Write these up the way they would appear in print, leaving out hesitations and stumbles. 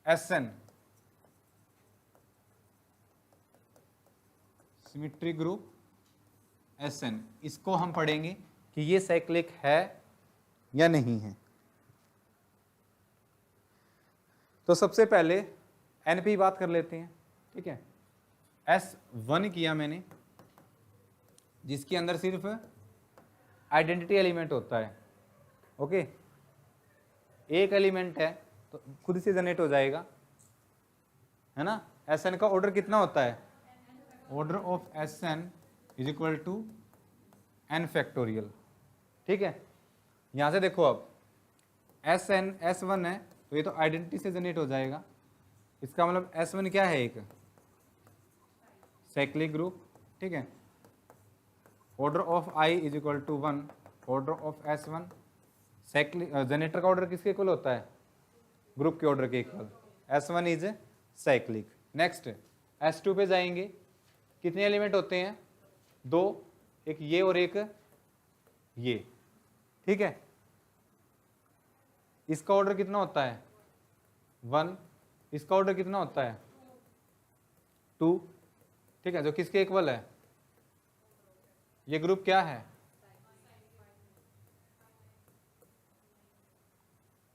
SN symmetric group SN, इसको हम पढ़ेंगे कि ये साइक्लिक है या नहीं है। तो सबसे पहले N पे बात कर लेते हैं, ठीक है। S1 किया मैंने, जिसके अंदर सिर्फ आइडेंटिटी एलिमेंट होता है, ओके। एक एलिमेंट है तो खुद से जनरेट हो जाएगा, है ना। Sn का ऑर्डर कितना होता है? Order of Sn is equal to n factorial, ठीक है। यहां से देखो, अब Sn S1 है तो ये तो आइडेंटिटी से जनरेट हो जाएगा। इसका मतलब S1 क्या है? एक साइक्लिक ग्रुप, ठीक है। Order of I is equal to 1, order of S1। Cyclic generator का ऑर्डर किसके इक्वल होता है? ग्रुप के ऑर्डर के equal. S1 is cyclic. Next S2 पे जाएंगे, कितने एलिमेंट होते हैं? 2, एक ये और एक ये, ठीक है। इसका ऑर्डर कितना होता है? 1। इसका ऑर्डर कितना होता है? 2, ठीक है। जो किसके इक्वल है? ये ग्रुप क्या है?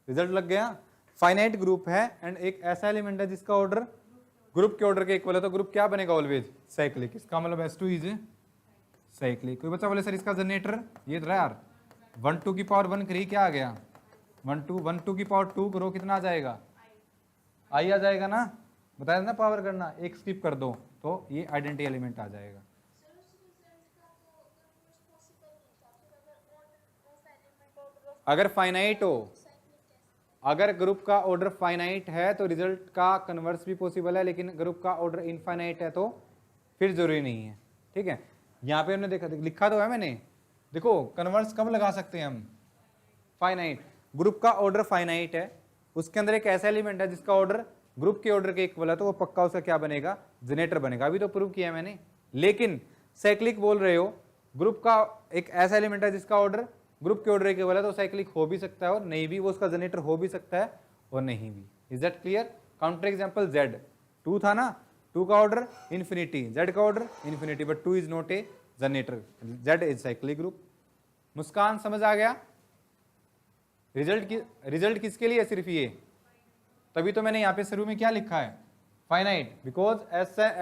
रिजल्ट लग गया। फाइनाइट ग्रुप है एंड एक ऐसा एलिमेंट है जिसका ऑर्डर ग्रुप के ऑर्डर के इक्वल है, तो ग्रुप क्या बनेगा? Always cyclic. इसका मतलब S2 इज साइक्लिक। कोई बच्चा बोले सर इसका जनरेटर ये रहा यार, 1 2 की पावर 1 करी, क्या आ गया? 1 2 की पावर 2 करो, कितना आ जाएगा? I आ जाएगा ना, बताया ना पावर करना, एक स्किप कर दो तो ये आइडेंटिटी एलिमेंट आ जाएगा। अगर फाइनाइट हो, अगर ग्रुप का ऑर्डर फाइनाइट है तो रिजल्ट का कन्वर्स भी पॉसिबल है, लेकिन ग्रुप का ऑर्डर इनफाइनाइट है तो फिर जरूरी नहीं है, ठीक है। यहाँ पे हमने देखा, लिखा तो है मैंने, देखो कन्वर्स कब लगा सकते हैं हम? फाइनाइट। ग्रुप का ऑर्डर फाइनाइट है, उसके अंदर एक ऐसा एलिमेंट है जिसका ऑर्डर ग्रुप के ऑर्डर के इक्वल है, तो वो पक्का उसका क्या बनेगा? जनरेटर बनेगा। अभी तो प्रूव किया मैंने। लेकिन साइक्लिक बोल रहे हो, ग्रुप का एक ऐसा एलिमेंट है जिसका ऑर्डर ग्रुप के ऑर्डर के वाला, तो साइक्लिक हो भी सकता है और नहीं भी, वो उसका जनरेटर हो भी सकता है और नहीं भी। Is that clear? Counter example Z 2 था ना, 2 का ऑर्डर इन्फिनिटी, Z का order infinity, but 2 is not a generator, Z is cyclic group. Muskan समझ आ गया? रिजल्ट किसके लिए? सिर्फ ये। तभी तो मैंने यहाँ पे शुरू में क्या लिखा है? Finite, because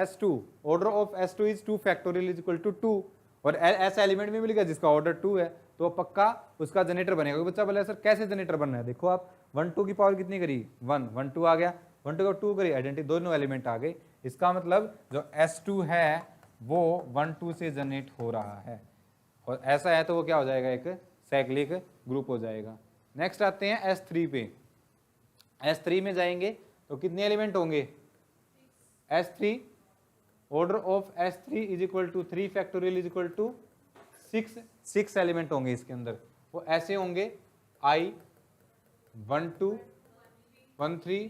S2 order of S2 is 2 factorial is equal to 2, और ऐसा एलिमेंट भी मिलेगा जिसका ऑर्डर 2 है, तो पक्का उसका जनरेटर बनेगा। बच्चा बोले सर कैसे जनरेटर बनना है? देखो आप 1 2 की पावर कितनी करी? 1 1 2 आ गया, 1 2 का 2 करी, आइडेंटिटी दोनों एलिमेंट आ गए। इसका मतलब जो S2 है वो 1 2 से जनरेट हो रहा है, और ऐसा है तो वो क्या हो जाएगा? एक साइक्लिक ग्रुप हो जाएगा। नेक्स्ट आते हैं S3 पे। S3 में जाएंगे तो कितने एलिमेंट होंगे? S3 order of S3 is equal to 3 factorial is equal to 6 element होंगे इसके अंदर। वो ऐसे होंगे I 1 2 1 3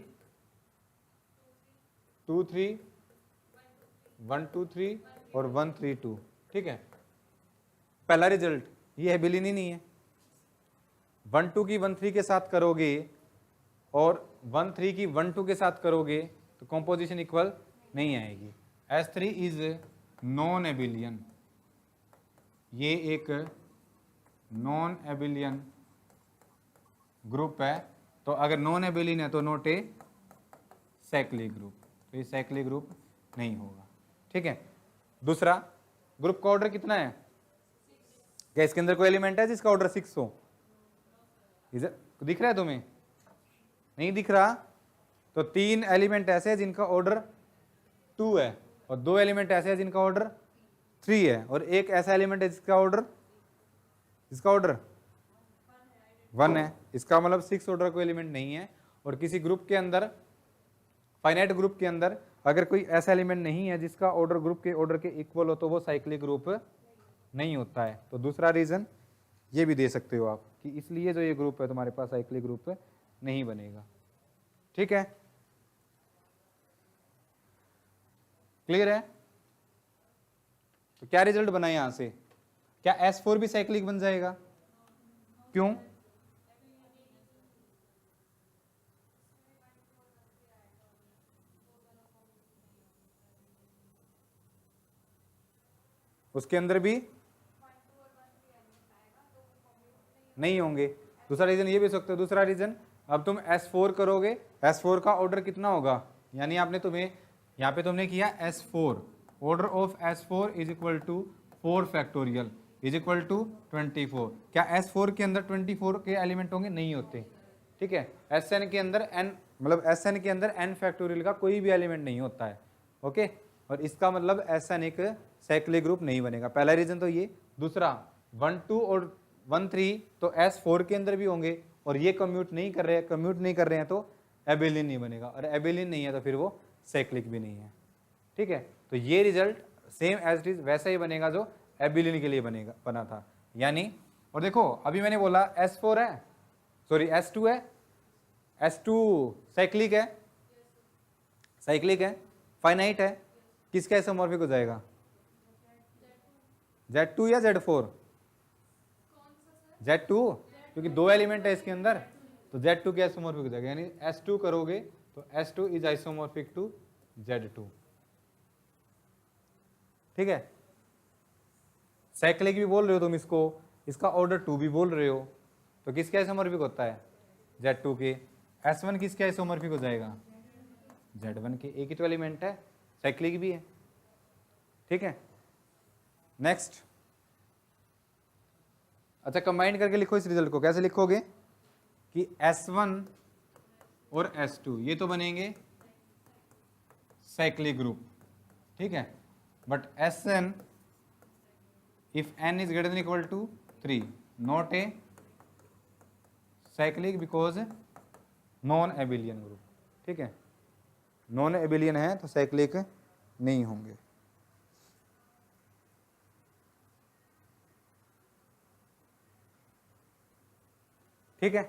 2 3 1 2 3 और 1 3 2, ठीक है। पहला रिजल्ट ये एबिलिटी नहीं है, 1 2 की 1 3 के साथ करोगे और 1 3 की 1 2 के साथ करोगे तो कॉम्पोजिशन इक्वल नहीं आएगी। S3 इज नॉन एबिलियन, ये एक नॉन एबिलियन ग्रुप है, तो अगर नॉन एबिलियन है तो नॉट ए साइक्लिक ग्रुप, तो ये साइक्लिक ग्रुप नहीं होगा, ठीक है। दूसरा, ग्रुप का ऑर्डर कितना है? क्या इसके अंदर कोई एलिमेंट है जिसका ऑर्डर 6 हो? दिख रहा है तुम्हें? नहीं दिख रहा? तो 3 एलिमेंट ऐसे हैं जिनका ऑर्डर 2 है, और 2 एलिमेंट ऐसे हैं जिनका ऑर्डर 3 है, और एक ऐसा एलिमेंट है जिसका ऑर्डर 1 है। इसका मतलब 6 ऑर्डर कोई एलिमेंट नहीं है। और किसी ग्रुप के अंदर, फाइनाइट ग्रुप के अंदर अगर कोई ऐसा एलिमेंट नहीं है जिसका ऑर्डर ग्रुप के ऑर्डर के इक्वल हो, तो वो साइक्लिक ग्रुप नहीं होता है। तो दूसरा रीजन ये भी दे सकते हो आप कि इसलिए जो ये ग्रुप है तुम्हारे पास साइक्लिक ग्रुप नहीं बनेगा, ठीक है। क्लियर है? तो क्या रिजल्ट बना यहां से? क्या S4 भी साइक्लिक बन जाएगा? क्यों? उसके अंदर भी नहीं होंगे। दूसरा रीजन ये भी हो सकता है, दूसरा रीजन अब तुम S4 करोगे, S4 का ऑर्डर कितना होगा, यानी आपने तुम्हें यहाँ पे तुमने किया S4, order of S4 is equal to 4 factorial is equal to 24। क्या S4 के अंदर 24 के एलिमेंट होंगे, नहीं होते, ठीक है। Sn के अंदर n मतलब Sn के अंदर n फैक्टोरियल का कोई भी एलिमेंट नहीं होता है, ओके। और इसका मतलब Sn एक साइक्लिक ग्रुप नहीं बनेगा, पहला रीजन तो ये। दूसरा 1 2 और 1 3 तो S4 के अंदर भी होंगे और ये कम्यूट नहीं कर रहे हैं तो एबिलिन नहीं बनेगा, और एबिलिन नहीं है तो फिर वो साइक्लिक भी नहीं है, ठीक है। तो ये result same as it is वैसा ही बनेगा जो एबिलिन के लिए बना था, यानी। और देखो अभी मैंने बोला S4 है, सॉरी S2 है, S2 साइक्लिक है, फाइनाइट है, किसका आइसोमॉर्फिक हो जाएगा, Z2 या Z4, Z2, क्योंकि 2 एलिमेंट है इसके अंदर, तो Z2 के आइसोमॉर्फिक हो जाएगा, यानी S2 करोगे तो S2 is isomorphic to Z2, ठीक है। साइक्लिक भी बोल रहे हो तुम इसको, इसका ऑर्डर 2 भी बोल रहे हो, तो किसके आइसोमॉर्फिक होता है, Z2 के। S1 किसके आइसोमॉर्फिक हो जाएगा, Z1 के, एक ही तो एलिमेंट है, साइक्लिक भी है, ठीक है। नेक्स्ट, अच्छा कंबाइन करके लिखो इस रिजल्ट को, कैसे लिखोगे कि S1 और S2 ये तो बनेंगे साइक्लिक ग्रुप, ठीक है, but Sn if n is greater than equal to 3 not a cyclic because non abelian group, ठीक है, नॉन एबिलियन है तो साइक्लिक नहीं होंगे। ठीक है।